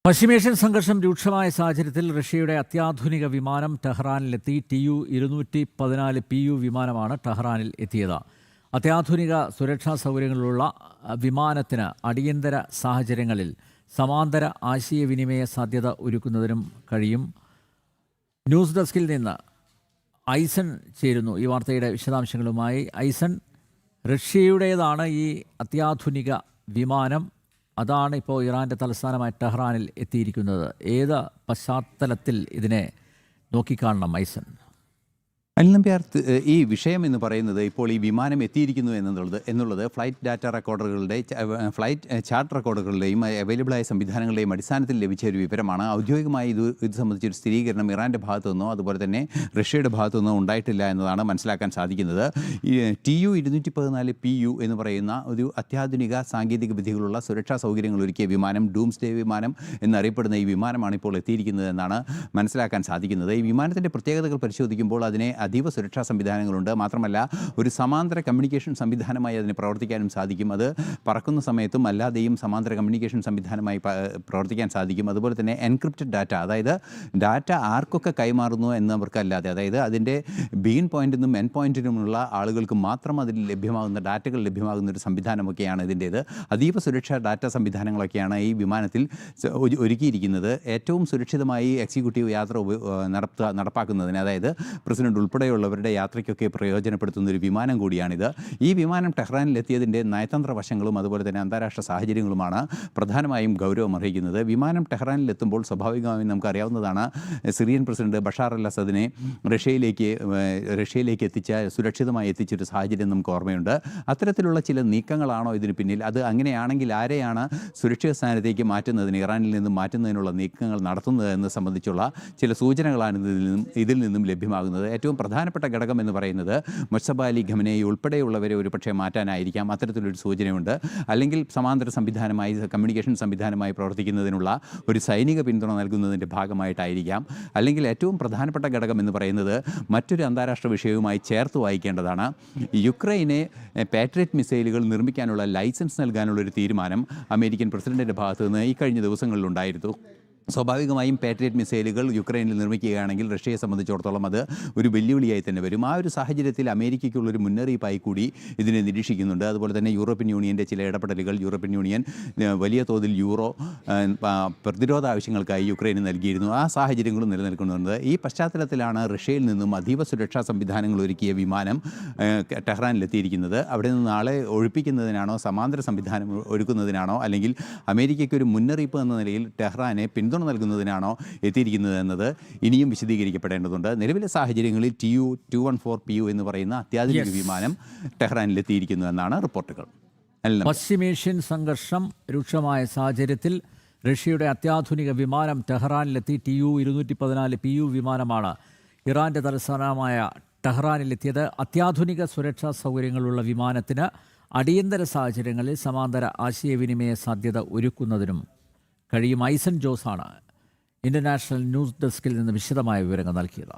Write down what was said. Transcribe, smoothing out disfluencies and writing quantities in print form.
പശ്ചിമേഷ്യൻ സംഘർഷം രൂക്ഷമായ സാഹചര്യത്തിൽ റഷ്യയുടെ അത്യാധുനിക വിമാനം ടെഹ്റാനിലെത്തി. TU-214 PU വിമാനമാണ് ടെഹ്റാനിൽ എത്തിയത്. അത്യാധുനിക സുരക്ഷാ സൗകര്യങ്ങളുള്ള വിമാനത്തിന് അടിയന്തര സാഹചര്യങ്ങളിൽ സമാന്തര ആശയവിനിമയ സാധ്യത ഒരുക്കുന്നതിനും കഴിയും. ന്യൂസ് ഡെസ്കിൽ നിന്ന് ഐസൺ ചേരുന്നു ഈ വാർത്തയുടെ വിശദാംശങ്ങളുമായി. ഐസൺ, റഷ്യയുടേതാണ് ഈ അത്യാധുനിക വിമാനം. അതാണ് ഇപ്പോൾ ഇറാൻ്റെ തലസ്ഥാനമായ ടെഹ്റാനിൽ എത്തിയിരിക്കുന്നത്. ഏത് പശ്ചാത്തലത്തിൽ ഇതിനെ നോക്കിക്കാണണം ഐസൺ? അനിൽ, ഈ വിഷയം എന്ന് പറയുന്നത് ഇപ്പോൾ ഈ വിമാനം എത്തിയിരിക്കുന്നു എന്നുള്ളത് ഫ്ലൈറ്റ് ഡാറ്റ റെക്കോർഡറുകളുടെ ഫ്ലൈറ്റ് ചാർട്ട് റെക്കോർഡറുകളുടെയും അവൈലബിളായ സംവിധാനങ്ങളുടെയും അടിസ്ഥാനത്തിൽ ലഭിച്ച ഒരു വിവരമാണ്. ഔദ്യോഗികമായി ഇത് സംബന്ധിച്ചൊരു സ്ഥിരീകരണം ഇറാൻ്റെ ഭാഗത്തു നിന്നോ അതുപോലെ തന്നെ റഷ്യയുടെ ഭാഗത്തു നിന്നോ ഉണ്ടായിട്ടില്ല എന്നതാണ് മനസ്സിലാക്കാൻ സാധിക്കുന്നത്. ഈ TU-214 PU എന്ന് പറയുന്ന ഒരു അത്യാധുനിക സാങ്കേതിക വിദ്യകളുള്ള സുരക്ഷാ സൗകര്യങ്ങൾ ഒരുക്കിയ വിമാനം, ഡൂംസ്ഡേ വിമാനം എന്നറിയപ്പെടുന്ന ഈ വിമാനമാണ് ഇപ്പോൾ എത്തിയിരിക്കുന്നത് എന്നാണ് മനസ്സിലാക്കാൻ സാധിക്കുന്നത്. ഈ വിമാനത്തിൻ്റെ പ്രത്യേകതകൾ പരിശോധിക്കുമ്പോൾ അതിനെ അതീവ സുരക്ഷാ സംവിധാനങ്ങളുണ്ട്. മാത്രമല്ല, ഒരു സമാന്തര കമ്മ്യൂണിക്കേഷൻ സംവിധാനമായി അതിന് പ്രവർത്തിക്കാനും സാധിക്കും. അത് പറക്കുന്ന സമയത്തും അല്ലാതെയും സമാന്തര കമ്മ്യൂണിക്കേഷൻ സംവിധാനമായി പ്രവർത്തിക്കാൻ സാധിക്കും. അതുപോലെ തന്നെ എൻക്രിപ്റ്റഡ് ഡാറ്റ, അതായത് ഡാറ്റ ആർക്കൊക്കെ കൈമാറുന്നു എന്നവർക്കല്ലാതെ, അതായത് അതിൻ്റെ ബീൻ പോയിന്റിൽ നിന്നും എൻ പോയിന്റിനുമുള്ള ആളുകൾക്ക് മാത്രം അതിൽ ലഭ്യമാകുന്ന ഡാറ്റകൾ ലഭ്യമാകുന്ന ഒരു സംവിധാനമൊക്കെയാണ് ഇതിൻ്റേത്. അതീവ സുരക്ഷാ ഡാറ്റ സംവിധാനങ്ങളൊക്കെയാണ് ഈ വിമാനത്തിൽ ഒരുക്കിയിരിക്കുന്നത്. ഏറ്റവും സുരക്ഷിതമായി എക്സിക്യൂട്ടീവ് യാത്ര നടപ്പാക്കുന്നതിന്, അതായത് പ്രസിഡന്റ് ഉൾപ്പെടെയുള്ളവരുടെ യാത്രയ്ക്കൊക്കെ പ്രയോജനപ്പെടുത്തുന്ന ഒരു വിമാനം കൂടിയാണിത്. ഈ വിമാനം ടെഹ്റാനിലെത്തിയതിൻ്റെ നയതന്ത്ര വശങ്ങളും അതുപോലെ തന്നെ അന്താരാഷ്ട്ര സാഹചര്യങ്ങളുമാണ് പ്രധാനമായും ഗൗരവം അർഹിക്കുന്നത്. വിമാനം ടെഹ്റാനിലെത്തുമ്പോൾ സ്വാഭാവികമായും നമുക്കറിയാവുന്നതാണ്, സിറിയൻ പ്രസിഡന്റ് ബഷാർ അൽ അസദിനെ റഷ്യയിലേക്ക് സുരക്ഷിതമായി എത്തിച്ചൊരു സാഹചര്യം നമുക്ക് ഓർമ്മയുണ്ട്. അത്തരത്തിലുള്ള ചില നീക്കങ്ങളാണോ ഇതിന് പിന്നിൽ? അത് അങ്ങനെയാണെങ്കിൽ ആരെയാണ് സുരക്ഷിത സ്ഥാനത്തേക്ക് മാറ്റുന്നതിന്, ഇറാനിൽ നിന്നും മാറ്റുന്നതിനുള്ള നീക്കങ്ങൾ നടത്തുന്നത് എന്ന് സംബന്ധിച്ചുള്ള ചില സൂചനകളാണ് ഇതിൽ നിന്നും ലഭ്യമാകുന്നത്. ഏറ്റവും പ്രധാനപ്പെട്ട ഘടകം എന്ന് പറയുന്നത് മുസ്തഫ അലി ഖമനേയി ഉൾപ്പെടെയുള്ളവരെ ഒരുപക്ഷെ മാറ്റാനായിരിക്കാം. അത്തരത്തിലൊരു സൂചനയുണ്ട്. അല്ലെങ്കിൽ സമാന്തര സംവിധാനമായി, കമ്മ്യൂണിക്കേഷൻ സംവിധാനമായി പ്രവർത്തിക്കുന്നതിനുള്ള ഒരു സൈനിക പിന്തുണ നൽകുന്നതിൻ്റെ ഭാഗമായിട്ടായിരിക്കാം. അല്ലെങ്കിൽ ഏറ്റവും പ്രധാനപ്പെട്ട ഘടകം എന്ന് പറയുന്നത് മറ്റൊരു അന്താരാഷ്ട്ര വിഷയവുമായി ചേർത്ത് വായിക്കേണ്ടതാണ്. യുക്രൈനെ പാട്രിയറ്റ് മിസൈലുകൾ നിർമ്മിക്കാനുള്ള ലൈസൻസ് നൽകാനുള്ളൊരു തീരുമാനം അമേരിക്കൻ പ്രസിഡന്റിൻ്റെ ഭാഗത്തു നിന്ന് ഈ കഴിഞ്ഞ ദിവസങ്ങളിലുണ്ടായിരുന്നു. സ്വാഭാവികമായും പാട്രിയറ്റ് മിസൈലുകൾ യുക്രൈനിൽ നിർമ്മിക്കുകയാണെങ്കിൽ റഷ്യയെ സംബന്ധിച്ചിടത്തോളം അത് ഒരു വെല്ലുവിളിയായി തന്നെ വരും. ആ ഒരു സാഹചര്യത്തിൽ അമേരിക്കയ്ക്കുള്ളൊരു മുന്നറിയിപ്പായി കൂടി ഇതിനെ നിരീക്ഷിക്കുന്നുണ്ട്. അതുപോലെ തന്നെ യൂറോപ്യൻ യൂണിയൻ്റെ ചില ഇടപെടലുകൾ, യൂറോപ്യൻ യൂണിയൻ വലിയ തോതിൽ യൂറോ പ്രതിരോധ ആവശ്യങ്ങൾക്കായി യുക്രൈന് നൽകിയിരുന്നു. ആ സാഹചര്യങ്ങളും നിലനിൽക്കുന്നുണ്ട്. ഈ പശ്ചാത്തലത്തിലാണ് റഷ്യയിൽ നിന്നും അതീവ സുരക്ഷാ സംവിധാനങ്ങൾ ഒരുക്കിയ വിമാനം ടെഹ്റാനിലെത്തിയിരിക്കുന്നത്. അവിടെ നിന്ന് ആളെ ഒഴിപ്പിക്കുന്നതിനാണോ, സമാന്തര സംവിധാനം ഒരുക്കുന്നതിനാണോ, അല്ലെങ്കിൽ അമേരിക്കയ്ക്ക് ഒരു മുന്നറിയിപ്പ് എന്ന നിലയിൽ ടെഹ്റാനെ പിന്തുണ നൽകുന്നതിനാണോ എത്തിയിരിക്കുന്നത് എന്നത് ഇനിയും വിശദീകരിക്കപ്പെടേണ്ടതുണ്ട്. നിലവിലെ സാഹചര്യങ്ങളിൽ TU-214 PU എന്ന് പറയുന്ന അത്യാധുനിക വിമാനം ടെഹ്റാനിലെത്തിയിരിക്കുന്നു എന്നാണ് റിപ്പോർട്ടുകൾ. പശ്ചിമേഷ്യൻ സംഘർഷം രൂക്ഷമായ സാഹചര്യത്തിൽ റഷ്യയുടെ അത്യാധുനിക വിമാനം ടെഹ്റാനിലെത്തി. TU-214 PU വിമാനമാണ് ഇറാൻ്റെ തലസ്ഥാനമായ ടെഹ്റാനിലെത്തിയത്. അത്യാധുനിക സുരക്ഷാ സൗകര്യങ്ങളുള്ള വിമാനത്തിന് അടിയന്തര സാഹചര്യങ്ങളിൽ സമാന്തര ആശയവിനിമയ സാധ്യത ഒരുക്കുന്നതിനും കഴിയും. ഐസൺ ജോസാണ് ഇന്റർനാഷണൽ ന്യൂസ് ഡെസ്കിൽ നിന്ന് വിശദമായ വിവരങ്ങൾ നൽകിയത്.